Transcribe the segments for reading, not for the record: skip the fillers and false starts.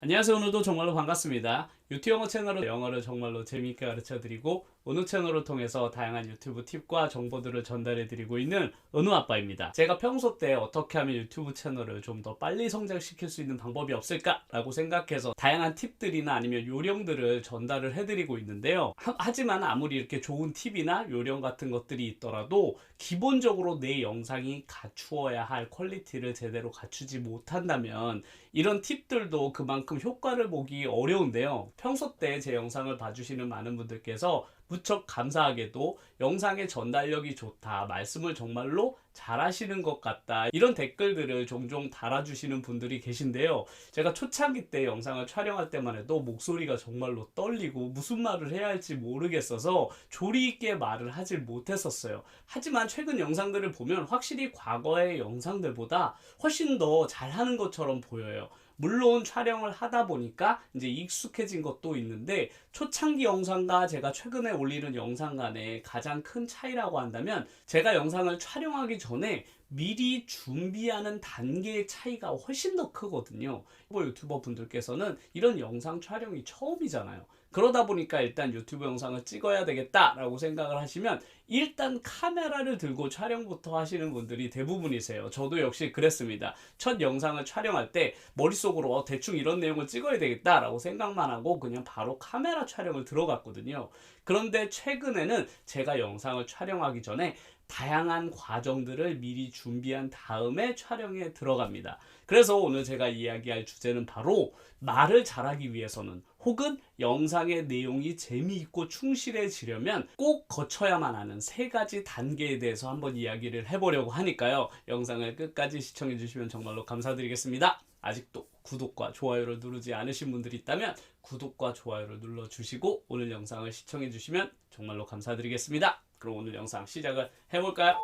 안녕하세요. 오늘도 정말로 반갑습니다. 유튜브 영어 채널은 영어를 정말로 재미있게 가르쳐드리고 어느 채널을 통해서 다양한 유튜브 팁과 정보들을 전달해드리고 있는 은우아빠입니다. 제가 평소 때 어떻게 하면 유튜브 채널을 좀 더 빨리 성장시킬 수 있는 방법이 없을까라고 생각해서 다양한 팁들이나 아니면 요령들을 전달을 해드리고 있는데요. 하지만 아무리 이렇게 좋은 팁이나 요령 같은 것들이 있더라도 기본적으로 내 영상이 갖추어야 할 퀄리티를 제대로 갖추지 못한다면 이런 팁들도 그만큼 효과를 보기 어려운데요. 평소 때 제 영상을 봐주시는 많은 분들께서 무척 감사하게도 영상의 전달력이 좋다, 말씀을 정말로 잘하시는 것 같다, 이런 댓글들을 종종 달아주시는 분들이 계신데요. 제가 초창기 때 영상을 촬영할 때만 해도 목소리가 정말로 떨리고 무슨 말을 해야 할지 모르겠어서 조리 있게 말을 하지 못했었어요. 하지만 최근 영상들을 보면 확실히 과거의 영상들보다 훨씬 더 잘하는 것처럼 보여요. 물론 촬영을 하다 보니까 이제 익숙해진 것도 있는데, 초창기 영상과 제가 최근에 올리는 영상 간의 가장 큰 차이라고 한다면, 제가 영상을 촬영하기 전에 미리 준비하는 단계의 차이가 훨씬 더 크거든요. 유튜버 분들께서는 이런 영상 촬영이 처음이잖아요. 그러다 보니까 일단 유튜브 영상을 찍어야 되겠다라고 생각을 하시면 일단 카메라를 들고 촬영부터 하시는 분들이 대부분이세요. 저도 역시 그랬습니다. 첫 영상을 촬영할 때 머릿속으로 대충 이런 내용을 찍어야 되겠다라고 생각만 하고 그냥 바로 카메라 촬영을 들어갔거든요. 그런데 최근에는 제가 영상을 촬영하기 전에 다양한 과정들을 미리 준비한 다음에 촬영에 들어갑니다. 그래서 오늘 제가 이야기할 주제는 바로 말을 잘하기 위해서는, 혹은 영상의 내용이 재미있고 충실해지려면 꼭 거쳐야만 하는 세 가지 단계에 대해서 한번 이야기를 해보려고 하니까요. 영상을 끝까지 시청해 주시면 정말로 감사드리겠습니다. 아직도 구독과 좋아요를 누르지 않으신 분들이 있다면 구독과 좋아요를 눌러주시고 오늘 영상을 시청해 주시면 정말로 감사드리겠습니다. 그럼 오늘 영상 시작을 해볼까요?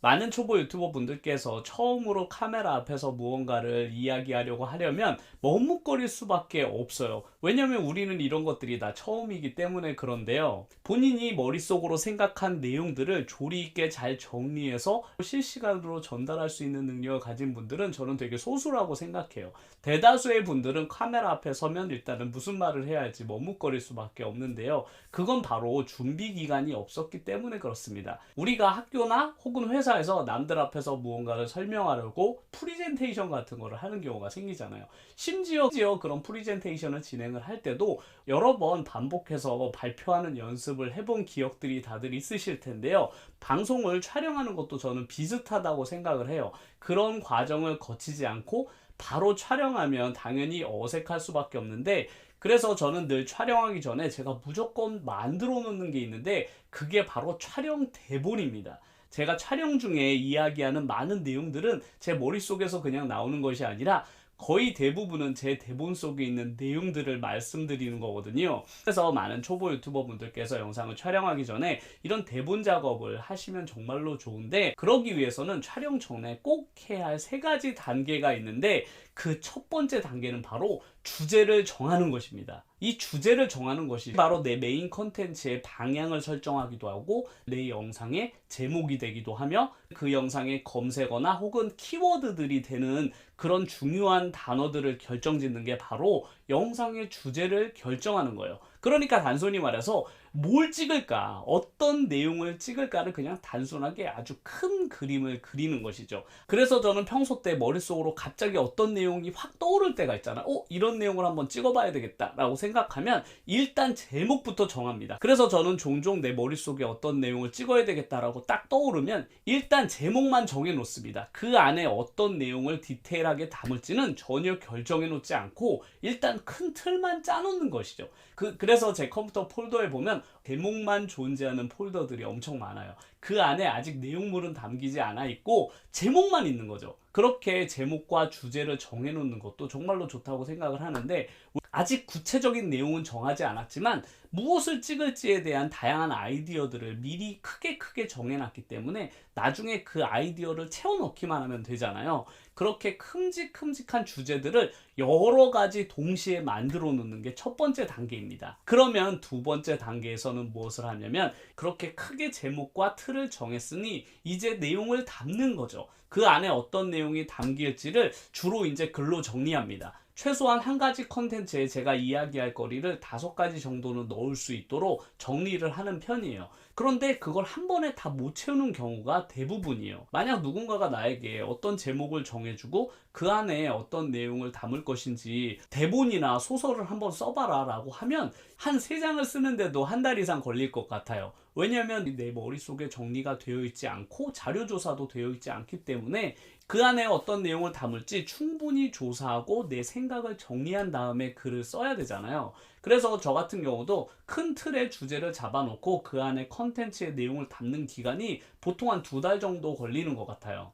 많은 초보 유튜버 분들께서 처음으로 카메라 앞에서 무언가를 이야기하려고 하려면 머뭇거릴 수밖에 없어요. 왜냐면 우리는 이런 것들이 다 처음이기 때문에 그런데요. 본인이 머릿속으로 생각한 내용들을 조리 있게 잘 정리해서 실시간으로 전달할 수 있는 능력을 가진 분들은 저는 되게 소수라고 생각해요. 대다수의 분들은 카메라 앞에 서면 일단은 무슨 말을 해야 할지 머뭇거릴 수밖에 없는데요. 그건 바로 준비 기간이 없었기 때문에 그렇습니다. 우리가 학교나 혹은 회사에서 남들 앞에서 무언가를 설명하려고 프리젠테이션 같은 거를 하는 경우가 생기잖아요. 심지어 그런 프리젠테이션을 진행을 할 때도 여러 번 반복해서 발표하는 연습을 해본 기억들이 다들 있으실 텐데요. 방송을 촬영하는 것도 저는 비슷하다고 생각을 해요. 그런 과정을 거치지 않고 바로 촬영하면 당연히 어색할 수밖에 없는데, 그래서 저는 늘 촬영하기 전에 제가 무조건 만들어 놓는 게 있는데 그게 바로 촬영 대본입니다. 제가 촬영 중에 이야기하는 많은 내용들은 제 머릿속에서 그냥 나오는 것이 아니라 거의 대부분은 제 대본 속에 있는 내용들을 말씀드리는 거거든요. 그래서 많은 초보 유튜버 분들께서 영상을 촬영하기 전에 이런 대본 작업을 하시면 정말로 좋은데, 그러기 위해서는 촬영 전에 꼭 해야 할 세 가지 단계가 있는데, 그 첫 번째 단계는 바로 주제를 정하는 것입니다. 이 주제를 정하는 것이 바로 내 메인 컨텐츠의 방향을 설정하기도 하고 내 영상의 제목이 되기도 하며 그 영상의 검색어나 혹은 키워드들이 되는 그런 중요한 단어들을 결정짓는 게 바로 영상의 주제를 결정하는 거예요. 그러니까 단순히 말해서 뭘 찍을까, 어떤 내용을 찍을까를 그냥 단순하게 아주 큰 그림을 그리는 것이죠. 그래서 저는 평소 때 머릿속으로 갑자기 어떤 내용이 확 떠오를 때가 있잖아. 이런 내용을 한번 찍어봐야 되겠다 라고 생각하면 일단 제목부터 정합니다. 그래서 저는 종종 내 머릿속에 어떤 내용을 찍어야 되겠다라고 딱 떠오르면 일단 제목만 정해 놓습니다. 그 안에 어떤 내용을 디테일하게 담을지는 전혀 결정해 놓지 않고 일단 큰 틀만 짜놓는 것이죠. 그래서 제 컴퓨터 폴더에 보면 제목만 존재하는 폴더들이 엄청 많아요. 그 안에 아직 내용물은 담기지 않아 있고 제목만 있는 거죠. 그렇게 제목과 주제를 정해놓는 것도 정말로 좋다고 생각을 하는데, 아직 구체적인 내용은 정하지 않았지만 무엇을 찍을지에 대한 다양한 아이디어들을 미리 크게 정해놨기 때문에 나중에 그 아이디어를 채워넣기만 하면 되잖아요. 그렇게 큼직큼직한 주제들을 여러 가지 동시에 만들어 놓는 게 첫 번째 단계입니다. 그러면 두 번째 단계에서는 무엇을 하냐면, 그렇게 크게 제목과 틀을 틀을 정했으니 이제 내용을 담는 거죠. 그 안에 어떤 내용이 담길지를 주로 이제 글로 정리합니다. 최소한 한 가지 컨텐츠에 제가 이야기할 거리를 5가지 정도는 넣을 수 있도록 정리를 하는 편이에요. 그런데 그걸 한 번에 다 못 채우는 경우가 대부분이에요. 만약 누군가가 나에게 어떤 제목을 정해주고 그 안에 어떤 내용을 담을 것인지 대본이나 소설을 한번 써봐라 라고 하면 한 3장을 쓰는데도 한 달 이상 걸릴 것 같아요. 왜냐하면 내 머릿속에 정리가 되어 있지 않고 자료조사도 되어 있지 않기 때문에 그 안에 어떤 내용을 담을지 충분히 조사하고 내 생각을 정리한 다음에 글을 써야 되잖아요. 그래서 저 같은 경우도 큰 틀의 주제를 잡아놓고 그 안에 컨텐츠의 내용을 담는 기간이 보통 한 2달 정도 걸리는 것 같아요.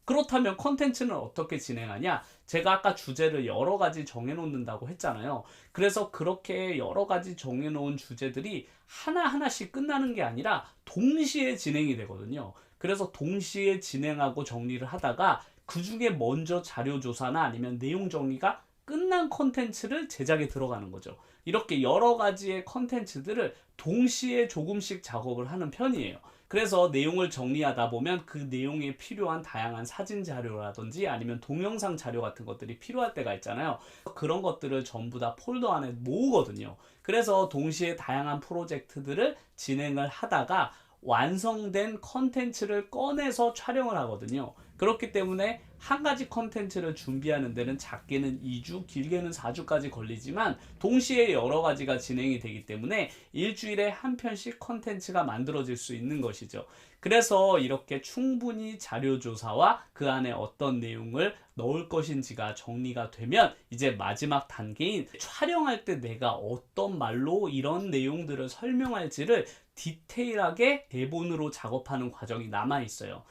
그렇다면 컨텐츠는 어떻게 진행하냐? 제가 아까 주제를 여러 가지 정해놓는다고 했잖아요. 그래서 그렇게 여러 가지 정해놓은 주제들이 하나하나씩 끝나는 게 아니라 동시에 진행이 되거든요. 그래서 동시에 진행하고 정리를 하다가 그 중에 먼저 자료조사나 아니면 내용 정리가 끝난 컨텐츠를 제작에 들어가는 거죠. 이렇게 여러 가지의 컨텐츠들을 동시에 조금씩 작업을 하는 편이에요. 그래서 내용을 정리하다 보면 그 내용에 필요한 다양한 사진 자료라든지 아니면 동영상 자료 같은 것들이 필요할 때가 있잖아요. 그런 것들을 전부 다 폴더 안에 모으거든요. 그래서 동시에 다양한 프로젝트들을 진행을 하다가 완성된 컨텐츠를 꺼내서 촬영을 하거든요. 그렇기 때문에 한 가지 컨텐츠를 준비하는 데는 작게는 2주, 길게는 4주까지 걸리지만 동시에 여러 가지가 진행이 되기 때문에 일주일에 한 편씩 컨텐츠가 만들어질 수 있는 것이죠. 그래서 이렇게 충분히 자료조사와 그 안에 어떤 내용을 넣을 것인지가 정리가 되면 이제 마지막 단계인 촬영할 때 내가 어떤 말로 이런 내용들을 설명할지를 디테일하게 대본으로 작업하는 과정이 남아 있어요.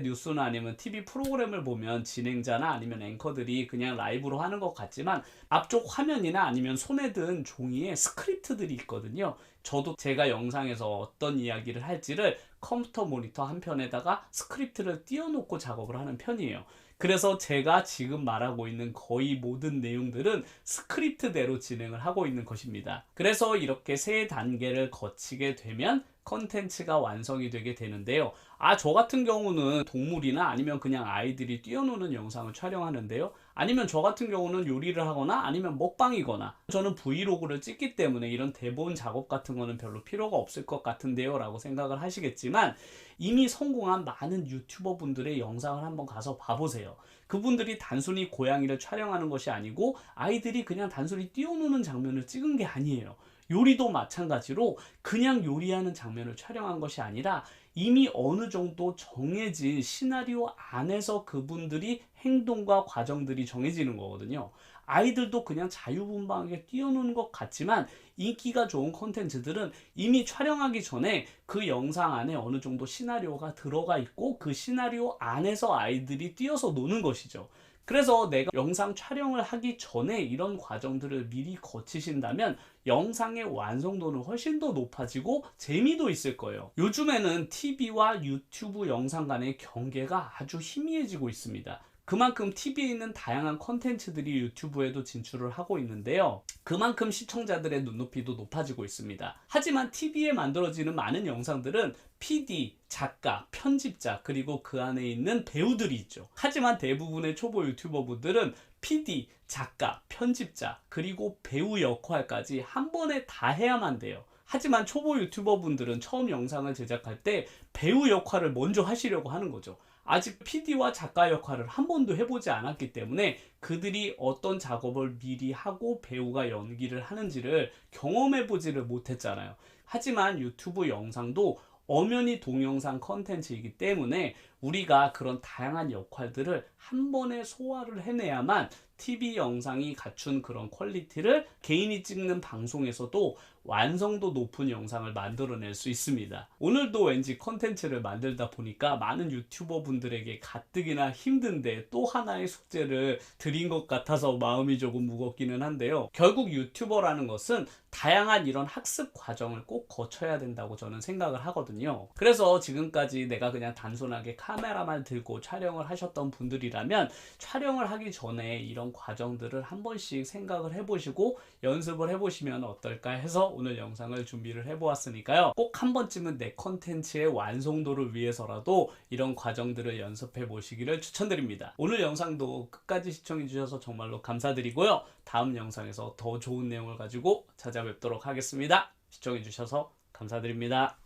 뉴스나 아니면 TV 프로그램을 보면 진행자나 아니면 앵커들이 그냥 라이브로 하는 것 같지만 앞쪽 화면이나 아니면 손에 든 종이에 스크립트들이 있거든요. 저도 제가 영상에서 어떤 이야기를 할지를 컴퓨터 모니터 한 편에다가 스크립트를 띄워놓고 작업을 하는 편이에요. 그래서 제가 지금 말하고 있는 거의 모든 내용들은 스크립트대로 진행을 하고 있는 것입니다. 그래서 이렇게 3단계를 거치게 되면 컨텐츠가 완성이 되게 되는데요. 저 같은 경우는 동물이나 아니면 그냥 아이들이 뛰어노는 영상을 촬영하는데요. 아니면 저 같은 경우는 요리를 하거나 아니면 먹방이거나 저는 브이로그를 찍기 때문에 이런 대본 작업 같은 거는 별로 필요가 없을 것 같은데요 라고 생각을 하시겠지만 이미 성공한 많은 유튜버 분들의 영상을 한번 가서 봐보세요. 그분들이 단순히 고양이를 촬영하는 것이 아니고 아이들이 그냥 단순히 뛰어노는 장면을 찍은 게 아니에요. 요리도 마찬가지로 그냥 요리하는 장면을 촬영한 것이 아니라 이미 어느 정도 정해진 시나리오 안에서 그분들이 행동과 과정들이 정해지는 거거든요. 아이들도 그냥 자유분방하게 뛰어노는 것 같지만 인기가 좋은 콘텐츠들은 이미 촬영하기 전에 그 영상 안에 어느 정도 시나리오가 들어가 있고 그 시나리오 안에서 아이들이 뛰어서 노는 것이죠. 그래서 내가 영상 촬영을 하기 전에 이런 과정들을 미리 거치신다면 영상의 완성도는 훨씬 더 높아지고 재미도 있을 거예요. 요즘에는 TV와 유튜브 영상 간의 경계가 아주 희미해지고 있습니다. 그만큼 TV에 있는 다양한 컨텐츠들이 유튜브에도 진출을 하고 있는데요. 그만큼 시청자들의 눈높이도 높아지고 있습니다. 하지만 TV에 만들어지는 많은 영상들은 PD, 작가, 편집자, 그리고 그 안에 있는 배우들이 있죠. 하지만 대부분의 초보 유튜버 분들은 PD, 작가, 편집자, 그리고 배우 역할까지 한 번에 다 해야만 돼요. 하지만 초보 유튜버 분들은 처음 영상을 제작할 때 배우 역할을 먼저 하시려고 하는 거죠. 아직 PD와 작가 역할을 한 번도 해보지 않았기 때문에 그들이 어떤 작업을 미리 하고 배우가 연기를 하는지를 경험해보지를 못했잖아요. 하지만 유튜브 영상도 엄연히 동영상 컨텐츠이기 때문에 우리가 그런 다양한 역할들을 한 번에 소화를 해내야만 TV 영상이 갖춘 그런 퀄리티를 개인이 찍는 방송에서도 완성도 높은 영상을 만들어낼 수 있습니다. 오늘도 왠지 컨텐츠를 만들다 보니까 많은 유튜버 분들에게 가뜩이나 힘든데 또 하나의 숙제를 드린 것 같아서 마음이 조금 무겁기는 한데요. 결국 유튜버라는 것은 다양한 이런 학습 과정을 꼭 거쳐야 된다고 저는 생각을 하거든요. 그래서 지금까지 내가 그냥 단순하게 카메라만 들고 촬영을 하셨던 분들이라면 촬영을 하기 전에 이런 과정들을 한 번씩 생각을 해보시고 연습을 해보시면 어떨까 해서 오늘 영상을 준비를 해보았으니까요. 꼭 한 번쯤은 내 컨텐츠의 완성도를 위해서라도 이런 과정들을 연습해 보시기를 추천드립니다. 오늘 영상도 끝까지 시청해 주셔서 정말로 감사드리고요. 다음 영상에서 더 좋은 내용을 가지고 찾아뵙도록 하겠습니다. 시청해 주셔서 감사드립니다.